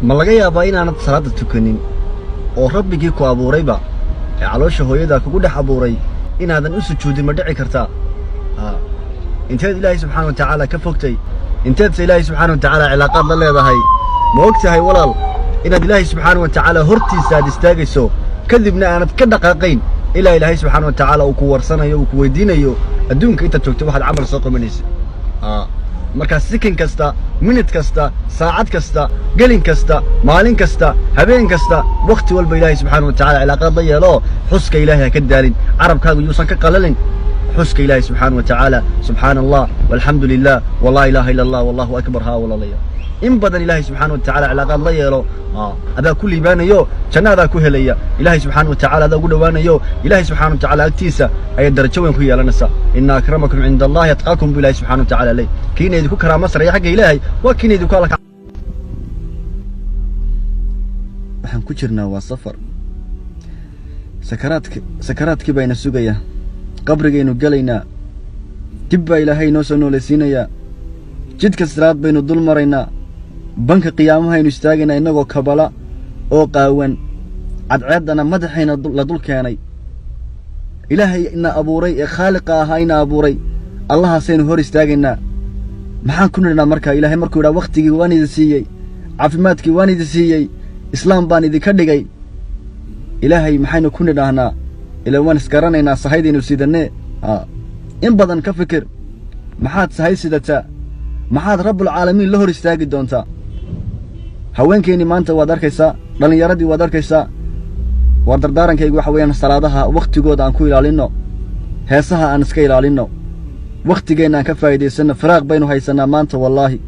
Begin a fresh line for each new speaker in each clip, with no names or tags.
ma laga yaabaa inaanad salaada tukanin oo rabbigii ku abuurayba ee caloosha hooyada kugu dhex abuuray inaadan u sujuudin ma dhici kartaa inteed ilaahay subxaanahu wa ta'aala ka fogtay inteed ilaahay subxaanahu wa ta'aala cilaaqaad la leedahay ma ogtahay walaal inaad ilaahay subxaanahu wa ta'aala hortiisa aad istaagayso kadibna aanad ka dhaqaaqayn ilaa ilaahay subxaanahu wa ta'aala uu ku warsanayo uu ku weydiinayo adduunka inta joogto waxaad camal soo qabanayso marka sikin kasta minute kasta saacad kasta gelin kasta maalin kasta habeen kasta waqti walba ilaahay subxaanahu wa ta'aala cilaaqaad la yeelo xuska ilaahay ka daalin carabkaagu yuusan ka qalalin xuska ilaahay subxaanahu wa ta'aala subhanallah walhamdulillah wala ilaha illa allah wallahu akbar ha walaalaya in badan ilaahay subxaanahu wa ta'aala cilaaqaad la yeelo adaa ku liibaanayo jannada ku helaya ilaahay subxaanahu wa ta'aala adaa ugu dhawaanayo ilaahay subxaanahu wa ta'aala agtiisa ay darajo weyn ku yeelanaysa inna akramakum inda allahi atqakum billahi subxaanahu wa ta'aala lay kiinaydu ku karaama sareeya xagga ilaahay waa kiinaydu kala waxaan ku jirnaa waa safar sakaraadkii bayna sugaya qabrigaynu galaynaa dib baa ilaahay noo soo noolaysiinaya jidka siraad baynu dul maraynaa banka qiyaamahaynu istaagaynaa innagoo kabala oo qaawan cadceeddana madaxayna la dul keenay ilaahay ina abuuray ee khaaliqa ahaa ina abuuray allahaasaynu hor istaagaynaa maxaan ku nidhnaa markaa ilaahay markuu yidhaa wakhtigii waan idin siiyey caafimaadkii waan idin siiyey islaam baan idinka dhigay ilaahay maxaynu ku nidhaahnaa ilaa waan isgaranaynaa sahaydaynu sidannee in badan ka fikir maxaad sahay sidataa maxaad rabbulcaalamiin la hor istaagi doontaa haweenkeennii maanta waad arkaysaa dhallinyaradii waad arkaysaa waa dardaarankaygu waxa weeyaan salaadaha wakhtigooda aan ku ilaalinno heesaha aan iska ilaalinno wakhtigeenna aan ka faa'iidaysanno firaaq baynu haysannaa maanta wallaahi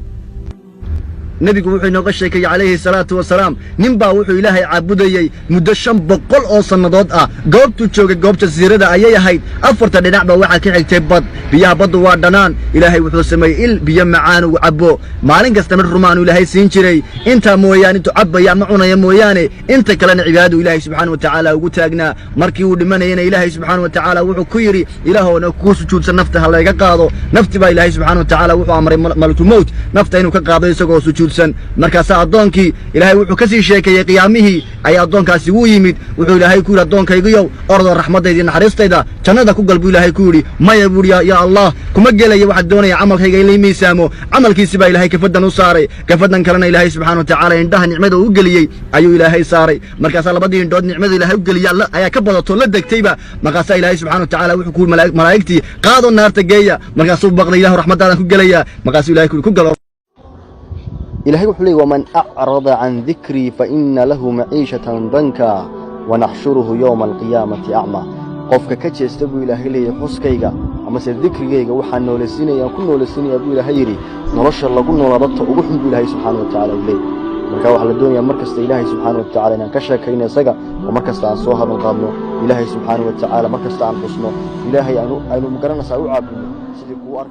nebigu wuxuu inooga sheekay calayhi salaatu wasalaam nin baa wuxuu ilaahay caabudayey muddo 500 oo sannadood goobtuu joogay goobta siirada ayay ahayd afarta dhinac baa waxaa ka xigtay bad biyaha baddu waa dhanaan ilaahay wuxuu sameeyey il biyo macaan uu cabbo maalin kasta mid rumaan ilaahay siin jiray inta mooyaan intuu cabbaya ma cunaya mooyaane inta kalena cibaadadu ilaahay subxaanahu wa ta'aala ugu taagnaa markii uu dhimanayna ilaahay subxaanahu wa ta'aala wuxuu ku yiri ilaahoona ku sujuudsan nafta ha laga qaado nafti baa ilaahay subxaanahu wa ta'aala wuxuu amray malakul mawt nafta inuu ka qaado isagoo sujuudsan markaas adoonkii ilaahay wuxuu ka sii sheekayay qiyaamihii ay adoonkaasi u yimid wuxuu ilaahay ku yiri adoonkaygiyow ordo raxmadayda naxariistayda jannada ku galbu ilaahay ku yiri maya buuri ya allah kuma gelay waxa doonaya amalkayga ilaahay miisaamo amalkiisi baa ilaahay kafadan u saaray kafadan kalena ilaahay subxaanahu wa ta'aala indhaha nicmada u geliyay ayuu ilaahay saaray markaas labadii indhood nicmada ilaahay u geliyay ayaa ka badato la degtayba markaas ilaahay subxaanahu wa ta'aala wuxuu ku malaa'igtii qaado naarta geeya markaas uu baqday ilaahay raxmadaada ku gelaya markaas ilaahay ku galo إلهي وحلي ومن أعرض عن ذكري فإن له معيشة ضنكا ونحشره يوم القيامة أعمى قفك كتش يستبو إلهي لي حسكيغا أما سيد ذكريغا وحا نولسيني يكون نولسيني أبو إلهي نرش الله قلنا وربط وحمد إلهي سبحانه وتعالى إليه مركا وحل الدنيا مركز إلهي سبحانه وتعالى نكشا كينا سقا ومركز عن صوها من قابنه إلهي سبحانه وتعالى مركز عن حسنه إلهي أنو مقرنا سأوعى سيدي قوارك